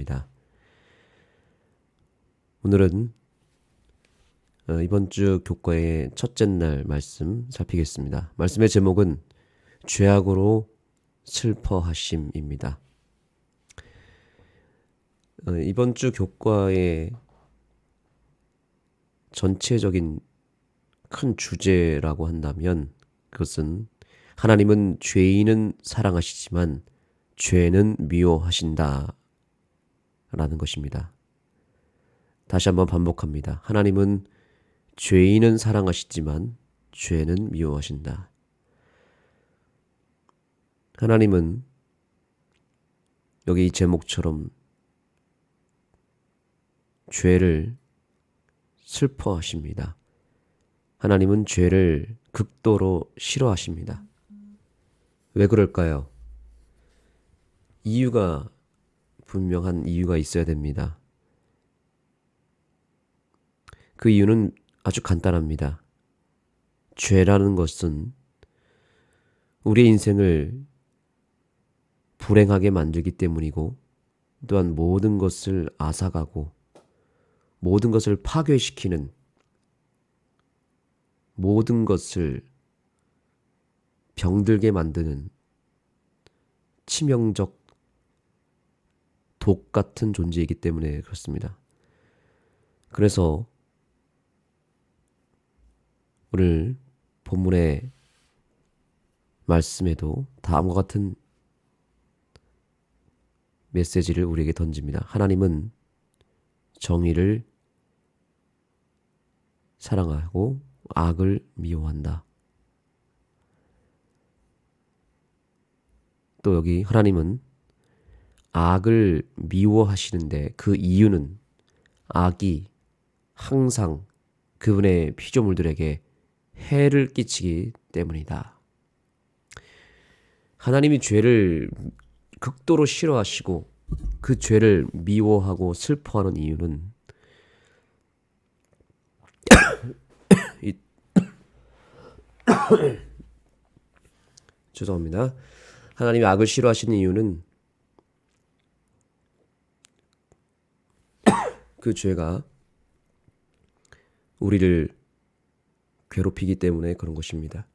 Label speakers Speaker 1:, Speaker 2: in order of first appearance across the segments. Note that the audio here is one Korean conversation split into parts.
Speaker 1: 것입니다. 오늘은 이번 주 교과의 첫째 날 말씀 살피겠습니다. 말씀의 제목은 죄악으로 슬퍼하심입니다. 이번 주 교과의 전체적인 큰 주제라고 한다면 그것은 하나님은 죄인은 사랑하시지만 죄는 미워하신다 라는 것입니다. 다시 한번 반복합니다. 하나님은 죄인은 사랑하시지만 죄는 미워하신다. 하나님은 여기 이 제목처럼 죄를 슬퍼하십니다. 하나님은 죄를 극도로 싫어하십니다. 왜 그럴까요? 이유가 분명한 이유가 있어야 됩니다. 그 이유는 아주 간단합니다. 죄라는 것은 우리의 인생을 불행하게 만들기 때문이고 또한 모든 것을 앗아가고 모든 것을 파괴시키는 모든 것을 병들게 만드는 치명적 독 같은 존재이기 때문에 그렇습니다. 그래서 오늘 본문의 말씀에도 다음과 같은 메시지를 우리에게 던집니다. 하나님은 정의를 사랑하고 악을 미워한다. 또 여기 하나님은 악을 미워하시는데 그 이유는 악이 항상 그분의 피조물들에게 해를 끼치기 때문이다. 하나님이 죄를 극도로 싫어하시고 그 죄를 미워하고 슬퍼하는 이유는 죄송합니다. 하나님이 악을 싫어하시는 이유는 그 죄가 우리를 괴롭히기 때문에 그런 것입니다.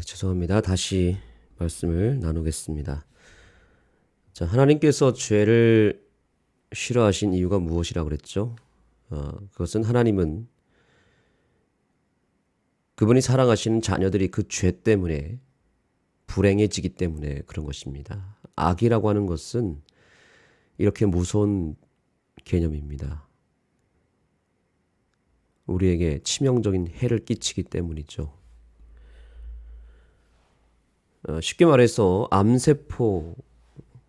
Speaker 1: 죄송합니다. 다시 말씀을 나누겠습니다. 자, 하나님께서 죄를 싫어하신 이유가 무엇이라고 그랬죠? 그것은 하나님은 그분이 사랑하시는 자녀들이 그 죄 때문에 불행해지기 때문에 그런 것입니다. 악이라고 하는 것은 이렇게 무서운 개념입니다. 우리에게 치명적인 해를 끼치기 때문이죠. 쉽게 말해서 암세포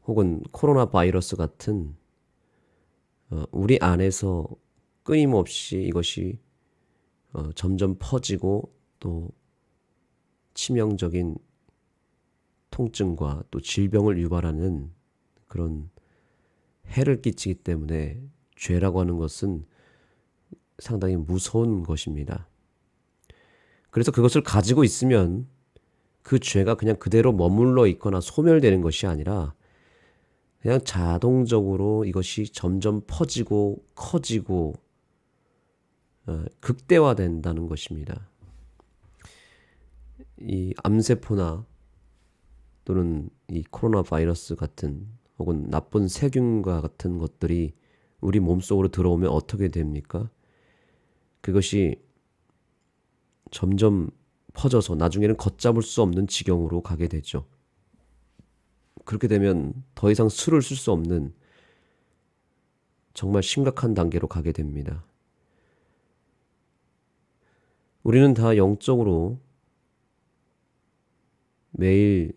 Speaker 1: 혹은 코로나 바이러스 같은 우리 안에서 끊임없이 이것이 점점 퍼지고 또 치명적인 통증과 또 질병을 유발하는 그런 해를 끼치기 때문에 죄라고 하는 것은 상당히 무서운 것입니다. 그래서 그것을 가지고 있으면 그 죄가 그냥 그대로 머물러 있거나 소멸되는 것이 아니라 그냥 자동적으로 이것이 점점 퍼지고 커지고 극대화된다는 것입니다. 이 암세포나 또는 이 코로나 바이러스 같은 혹은 나쁜 세균과 같은 것들이 우리 몸속으로 들어오면 어떻게 됩니까? 그것이 점점 퍼져서 나중에는 걷잡을 수 없는 지경으로 가게 되죠. 그렇게 되면 더 이상 수를 쓸 수 없는 정말 심각한 단계로 가게 됩니다. 우리는 다 영적으로 매일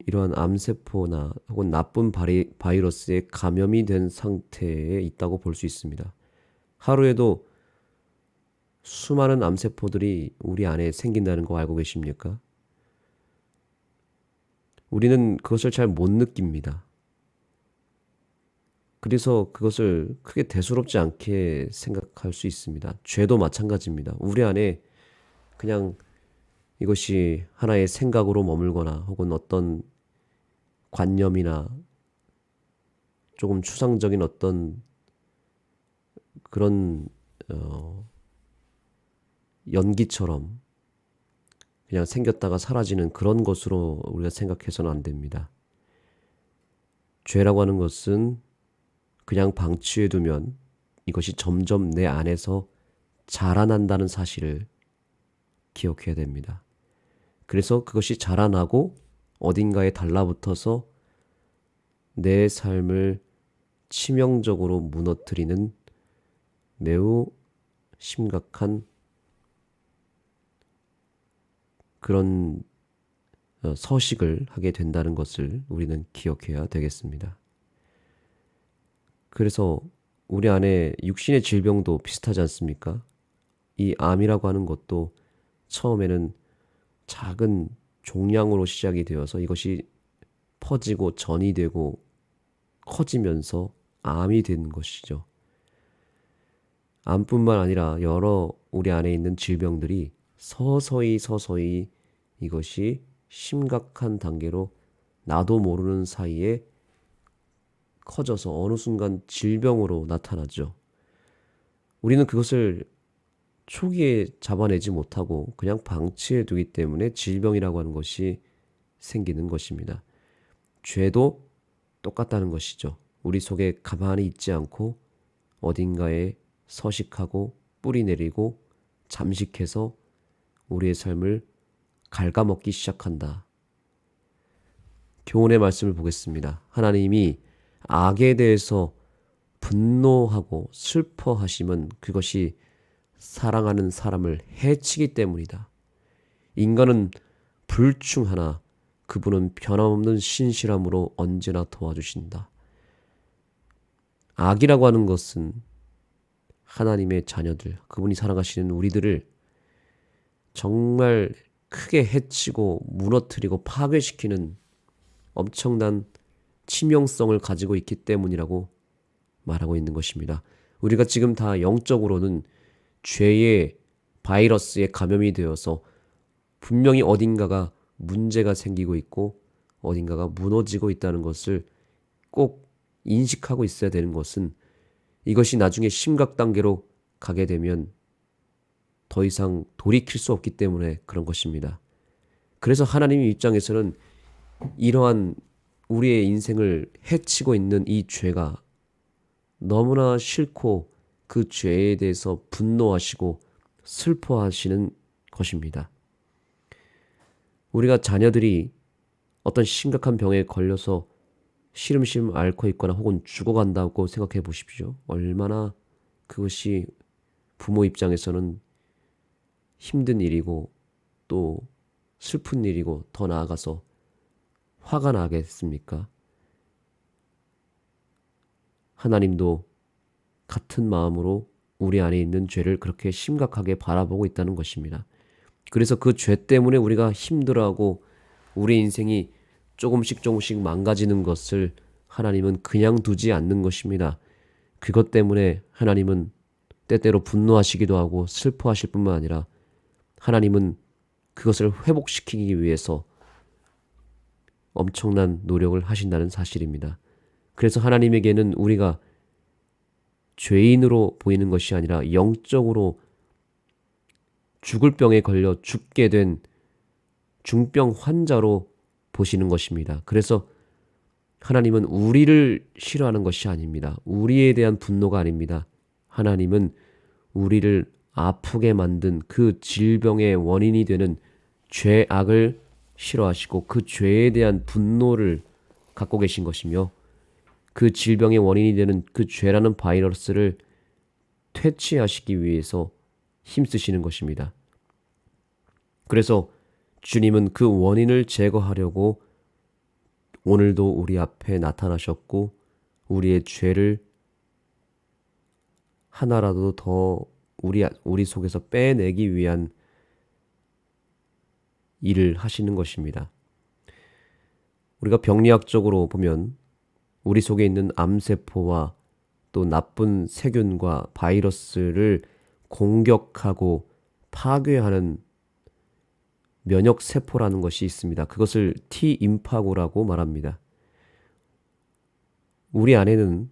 Speaker 1: 이러한 암세포나 혹은 나쁜 바이러스에 감염이 된 상태에 있다고 볼 수 있습니다. 하루에도 수많은 암세포들이 우리 안에 생긴다는 거 알고 계십니까? 우리는 그것을 잘 못 느낍니다. 그래서 그것을 크게 대수롭지 않게 생각할 수 있습니다. 죄도 마찬가지입니다. 우리 안에 그냥 이것이 하나의 생각으로 머물거나 혹은 어떤 관념이나 조금 추상적인 어떤 그런 연기처럼 그냥 생겼다가 사라지는 그런 것으로 우리가 생각해서는 안 됩니다. 죄라고 하는 것은 그냥 방치해 두면 이것이 점점 내 안에서 자라난다는 사실을 기억해야 됩니다. 그래서 그것이 자라나고 어딘가에 달라붙어서 내 삶을 치명적으로 무너뜨리는 매우 심각한 그런 서식을 하게 된다는 것을 우리는 기억해야 되겠습니다. 그래서 우리 안에 육신의 질병도 비슷하지 않습니까? 이 암이라고 하는 것도 처음에는 작은 종양으로 시작이 되어서 이것이 퍼지고 전이 되고 커지면서 암이 되는 것이죠. 암뿐만 아니라 여러 우리 안에 있는 질병들이 서서히 이것이 심각한 단계로 나도 모르는 사이에 커져서 어느 순간 질병으로 나타나죠. 우리는 그것을 초기에 잡아내지 못하고 그냥 방치해 두기 때문에 질병이라고 하는 것이 생기는 것입니다. 죄도 똑같다는 것이죠. 우리 속에 가만히 있지 않고 어딘가에 서식하고 뿌리 내리고 잠식해서 우리의 삶을 갉아먹기 시작한다. 교훈의 말씀을 보겠습니다. 하나님이 악에 대해서 분노하고 슬퍼하심은 그것이 사랑하는 사람을 해치기 때문이다. 인간은 불충하나 그분은 변함없는 신실함으로 언제나 도와주신다. 악이라고 하는 것은 하나님의 자녀들, 그분이 사랑하시는 우리들을 정말 크게 해치고 무너뜨리고 파괴시키는 엄청난 치명성을 가지고 있기 때문이라고 말하고 있는 것입니다. 우리가 지금 다 영적으로는 죄의 바이러스에 감염이 되어서 분명히 어딘가가 문제가 생기고 있고 어딘가가 무너지고 있다는 것을 꼭 인식하고 있어야 되는 것은 이것이 나중에 심각 단계로 가게 되면 더 이상 돌이킬 수 없기 때문에 그런 것입니다. 그래서 하나님의 입장에서는 이러한 우리의 인생을 해치고 있는 이 죄가 너무나 싫고 그 죄에 대해서 분노하시고 슬퍼하시는 것입니다. 우리가 자녀들이 어떤 심각한 병에 걸려서 시름시름 앓고 있거나 혹은 죽어간다고 생각해 보십시오. 얼마나 그것이 부모 입장에서는 힘든 일이고 또 슬픈 일이고 더 나아가서 화가 나겠습니까? 하나님도 같은 마음으로 우리 안에 있는 죄를 그렇게 심각하게 바라보고 있다는 것입니다. 그래서 그 죄 때문에 우리가 힘들어하고 우리 인생이 조금씩 망가지는 것을 하나님은 그냥 두지 않는 것입니다. 그것 때문에 하나님은 때때로 분노하시기도 하고 슬퍼하실 뿐만 아니라 하나님은 그것을 회복시키기 위해서 엄청난 노력을 하신다는 사실입니다. 그래서 하나님에게는 우리가 죄인으로 보이는 것이 아니라 영적으로 죽을 병에 걸려 죽게 된 중병 환자로 보시는 것입니다. 그래서 하나님은 우리를 싫어하는 것이 아닙니다. 우리에 대한 분노가 아닙니다. 하나님은 우리를 아프게 만든 그 질병의 원인이 되는 죄악을 싫어하시고 그 죄에 대한 분노를 갖고 계신 것이며 그 질병의 원인이 되는 그 죄라는 바이러스를 퇴치하시기 위해서 힘쓰시는 것입니다. 그래서 주님은 그 원인을 제거하려고 오늘도 우리 앞에 나타나셨고 우리의 죄를 하나라도 더 우리 속에서 빼내기 위한 일을 하시는 것입니다. 우리가 병리학적으로 보면 우리 속에 있는 암세포와 또 나쁜 세균과 바이러스를 공격하고 파괴하는 면역세포라는 것이 있습니다. 그것을 T임파구라고 말합니다. 우리 안에는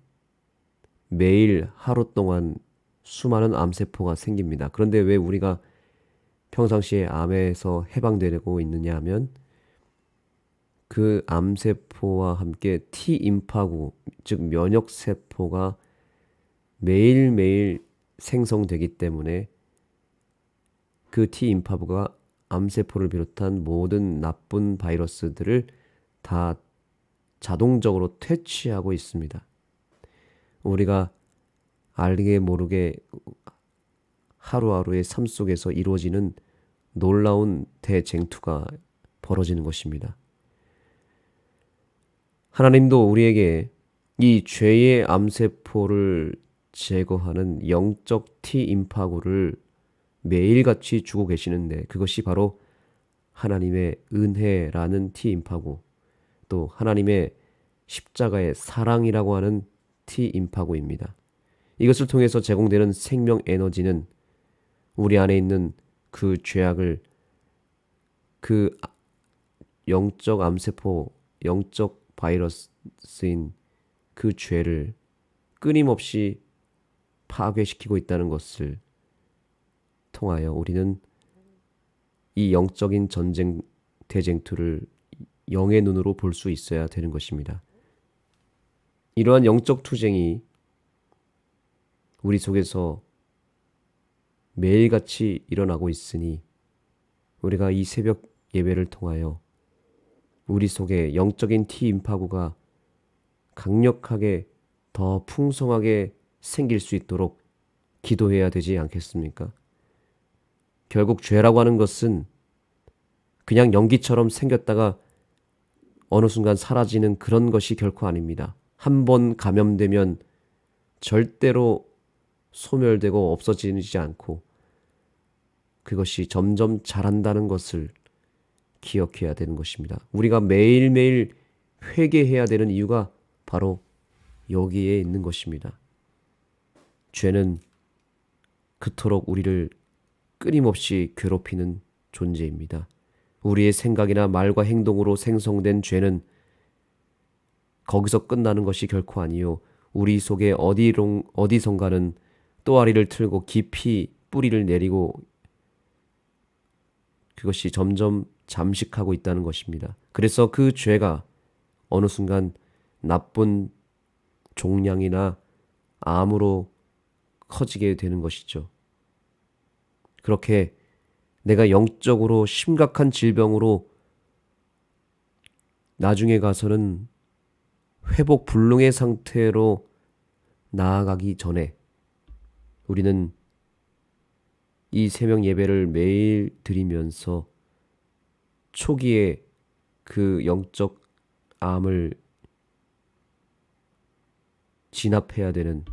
Speaker 1: 매일 하루 동안 수많은 암세포가 생깁니다. 그런데 왜 우리가 평상시에 암에서 해방되고 있느냐 하면 그 암세포와 함께 T임파구, 즉 면역세포가 매일매일 생성되기 때문에 그 T임파구가 암세포를 비롯한 모든 나쁜 바이러스들을 다 자동적으로 퇴치하고 있습니다. 우리가 알게 모르게 하루하루의 삶 속에서 이루어지는 놀라운 대쟁투가 벌어지는 것입니다. 하나님도 우리에게 이 죄의 암세포를 제거하는 영적 T임파구를 매일같이 주고 계시는데 그것이 바로 하나님의 은혜라는 T임파구, 또 하나님의 십자가의 사랑이라고 하는 T임파구입니다. 이것을 통해서 제공되는 생명 에너지는 우리 안에 있는 그 죄악을, 그 영적 암세포, 영적 바이러스인 그 죄를 끊임없이 파괴시키고 있다는 것을 통하여 우리는 이 영적인 전쟁, 대쟁투를 영의 눈으로 볼 수 있어야 되는 것입니다. 이러한 영적 투쟁이 우리 속에서 매일같이 일어나고 있으니 우리가 이 새벽 예배를 통하여 우리 속에 영적인 T임파구가 강력하게 더 풍성하게 생길 수 있도록 기도해야 되지 않겠습니까? 결국 죄라고 하는 것은 그냥 연기처럼 생겼다가 어느 순간 사라지는 그런 것이 결코 아닙니다. 한 번 감염되면 절대로 소멸되고 없어지지 않고 그것이 점점 자란다는 것을 기억해야 되는 것입니다. 우리가 매일매일 회개해야 되는 이유가 바로 여기에 있는 것입니다. 죄는 그토록 우리를 끊임없이 괴롭히는 존재입니다. 우리의 생각이나 말과 행동으로 생성된 죄는 거기서 끝나는 것이 결코 아니요 우리 속에 어디선가는 또아리를 틀고 깊이 뿌리를 내리고 그것이 점점 잠식하고 있다는 것입니다. 그래서 그 죄가 어느 순간 나쁜 종양이나 암으로 커지게 되는 것이죠. 그렇게 내가 영적으로 심각한 질병으로 나중에 가서는 회복 불능의 상태로 나아가기 전에 우리는 이 새벽 예배를 매일 드리면서 초기에 그 영적 암을 진압해야 되는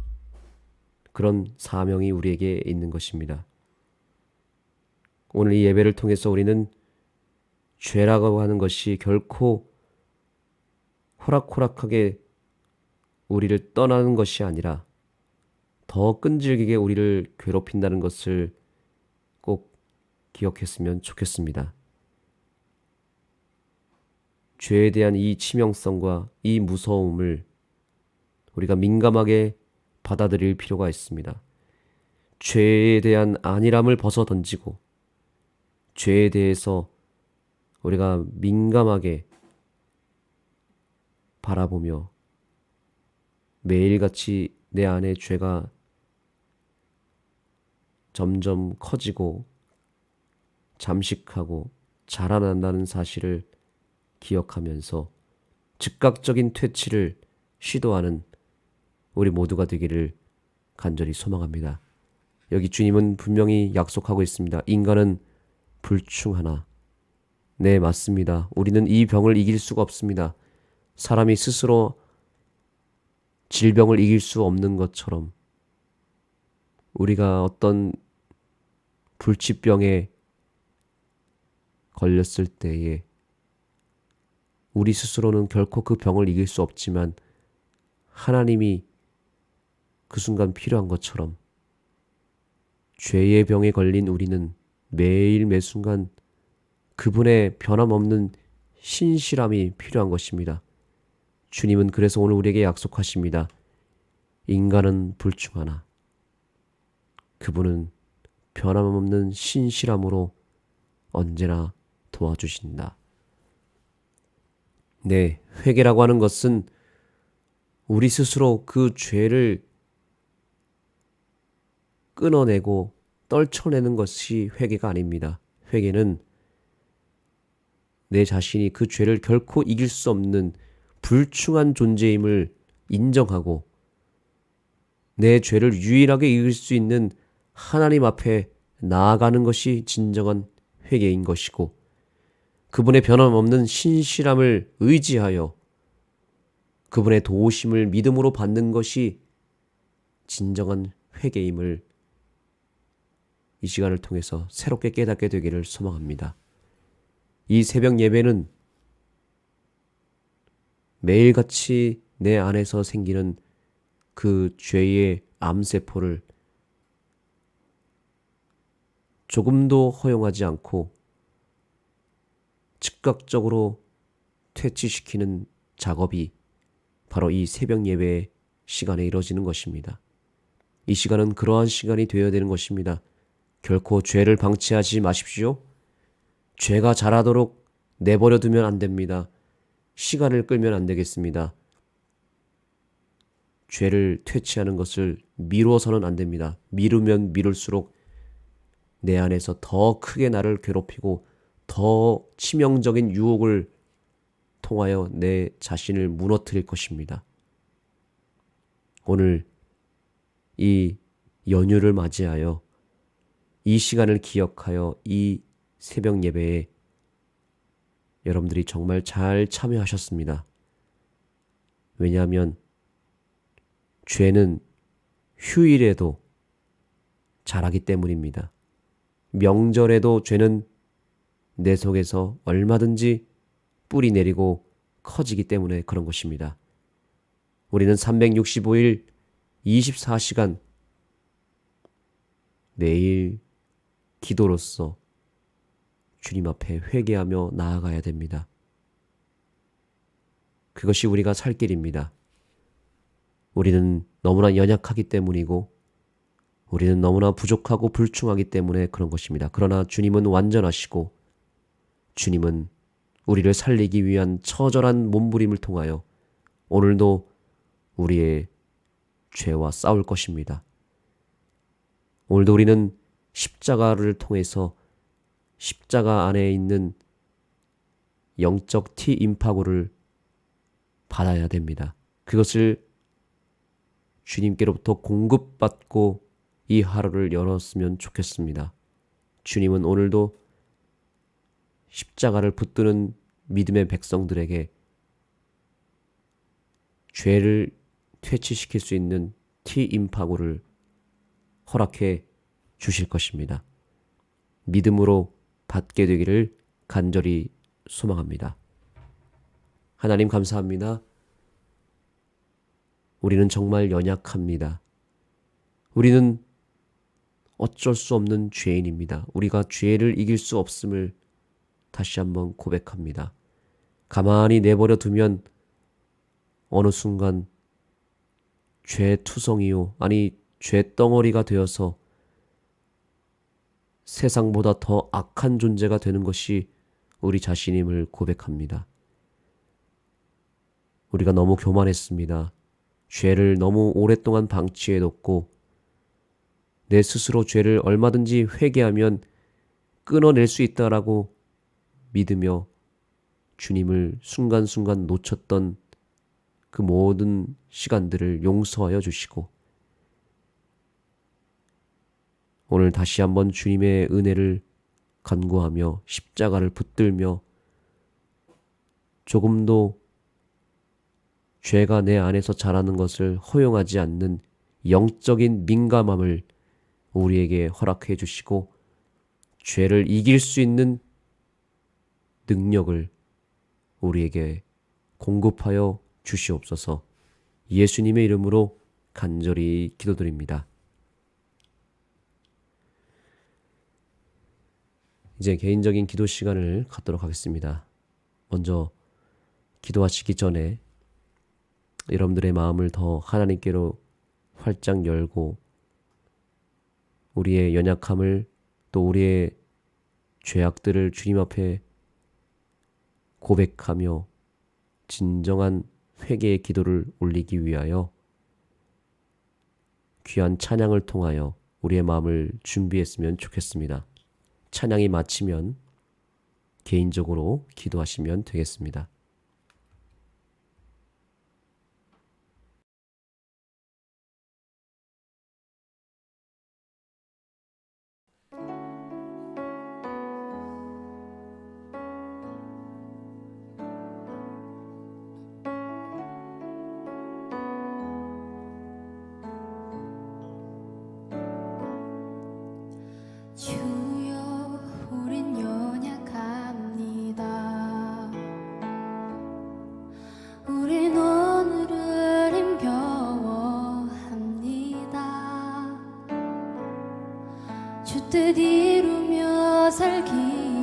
Speaker 1: 그런 사명이 우리에게 있는 것입니다. 오늘 이 예배를 통해서 우리는 죄라고 하는 것이 결코 호락호락하게 우리를 떠나는 것이 아니라 더 끈질기게 우리를 괴롭힌다는 것을 꼭 기억했으면 좋겠습니다. 죄에 대한 이 치명성과 이 무서움을 우리가 민감하게 받아들일 필요가 있습니다. 죄에 대한 안일함을 벗어 던지고 죄에 대해서 우리가 민감하게 바라보며 매일같이 내 안에 죄가 점점 커지고 잠식하고 자라난다는 사실을 기억하면서 즉각적인 퇴치를 시도하는 우리 모두가 되기를 간절히 소망합니다. 여기 주님은 분명히 약속하고 있습니다. 인간은 불충하나. 네, 맞습니다. 우리는 이 병을 이길 수가 없습니다. 사람이 스스로 질병을 이길 수 없는 것처럼 우리가 어떤 불치병에 걸렸을 때에 우리 스스로는 결코 그 병을 이길 수 없지만 하나님이 그 순간 필요한 것처럼 죄의 병에 걸린 우리는 매일 매순간 그분의 변함없는 신실함이 필요한 것입니다. 주님은 그래서 오늘 우리에게 약속하십니다. 인간은 불충하나 그분은 변함없는 신실함으로 언제나 도와주신다. 네, 회개라고 하는 것은 우리 스스로 그 죄를 끊어내고 떨쳐내는 것이 회개가 아닙니다. 회개는 내 자신이 그 죄를 결코 이길 수 없는 불충한 존재임을 인정하고 내 죄를 유일하게 이길 수 있는 하나님 앞에 나아가는 것이 진정한 회개인 것이고 그분의 변함없는 신실함을 의지하여 그분의 도우심을 믿음으로 받는 것이 진정한 회개임을 이 시간을 통해서 새롭게 깨닫게 되기를 소망합니다. 이 새벽 예배는 매일같이 내 안에서 생기는 그 죄의 암세포를 조금도 허용하지 않고 즉각적으로 퇴치시키는 작업이 바로 이 새벽 예배의 시간에 이루어지는 것입니다. 이 시간은 그러한 시간이 되어야 되는 것입니다. 결코 죄를 방치하지 마십시오. 죄가 자라도록 내버려 두면 안 됩니다. 시간을 끌면 안 되겠습니다. 죄를 퇴치하는 것을 미루어서는 안 됩니다. 미루면 미룰수록 내 안에서 더 크게 나를 괴롭히고 더 치명적인 유혹을 통하여 내 자신을 무너뜨릴 것입니다. 오늘 이 연휴를 맞이하여 이 시간을 기억하여 이 새벽 예배에 여러분들이 정말 잘 참여하셨습니다. 왜냐하면 죄는 휴일에도 자라기 때문입니다. 명절에도 죄는 내 속에서 얼마든지 뿌리 내리고 커지기 때문에 그런 것입니다. 우리는 365일 24시간 매일 기도로서 주님 앞에 회개하며 나아가야 됩니다. 그것이 우리가 살 길입니다. 우리는 너무나 연약하기 때문이고 우리는 너무나 부족하고 불충하기 때문에 그런 것입니다. 그러나 주님은 완전하시고 주님은 우리를 살리기 위한 처절한 몸부림을 통하여 오늘도 우리의 죄와 싸울 것입니다. 오늘도 우리는 십자가를 통해서 십자가 안에 있는 영적 티 임파고를 받아야 됩니다. 그것을 주님께로부터 공급받고 이 하루를 열었으면 좋겠습니다. 주님은 오늘도 십자가를 붙드는 믿음의 백성들에게 죄를 퇴치시킬 수 있는 티 임파고를 허락해 주실 것입니다. 믿음으로 받게 되기를 간절히 소망합니다. 하나님 감사합니다. 우리는 정말 연약합니다. 우리는 어쩔 수 없는 죄인입니다. 우리가 죄를 이길 수 없음을 다시 한번 고백합니다. 가만히 내버려 두면 어느 순간 죄투성이요, 아니 죄덩어리가 되어서 세상보다 더 악한 존재가 되는 것이 우리 자신임을 고백합니다. 우리가 너무 교만했습니다. 죄를 너무 오랫동안 방치해뒀고 내 스스로 죄를 얼마든지 회개하면 끊어낼 수 있다라고 믿으며 주님을 순간순간 놓쳤던 그 모든 시간들을 용서하여 주시고 오늘 다시 한번 주님의 은혜를 간구하며 십자가를 붙들며 조금도 죄가 내 안에서 자라는 것을 허용하지 않는 영적인 민감함을 우리에게 허락해 주시고 죄를 이길 수 있는 능력을 우리에게 공급하여 주시옵소서. 예수님의 이름으로 간절히 기도드립니다. 이제 개인적인 기도 시간을 갖도록 하겠습니다. 먼저 기도하시기 전에 여러분들의 마음을 더 하나님께로 활짝 열고 우리의 연약함을 또 우리의 죄악들을 주님 앞에 고백하며 진정한 회개의 기도를 올리기 위하여 귀한 찬양을 통하여 우리의 마음을 준비했으면 좋겠습니다. 찬양이 마치면 개인적으로 기도하시면 되겠습니다.
Speaker 2: 주여 우린 연약합니다. 우린 오늘을 힘겨워합니다. 주 뜻 이루며 살기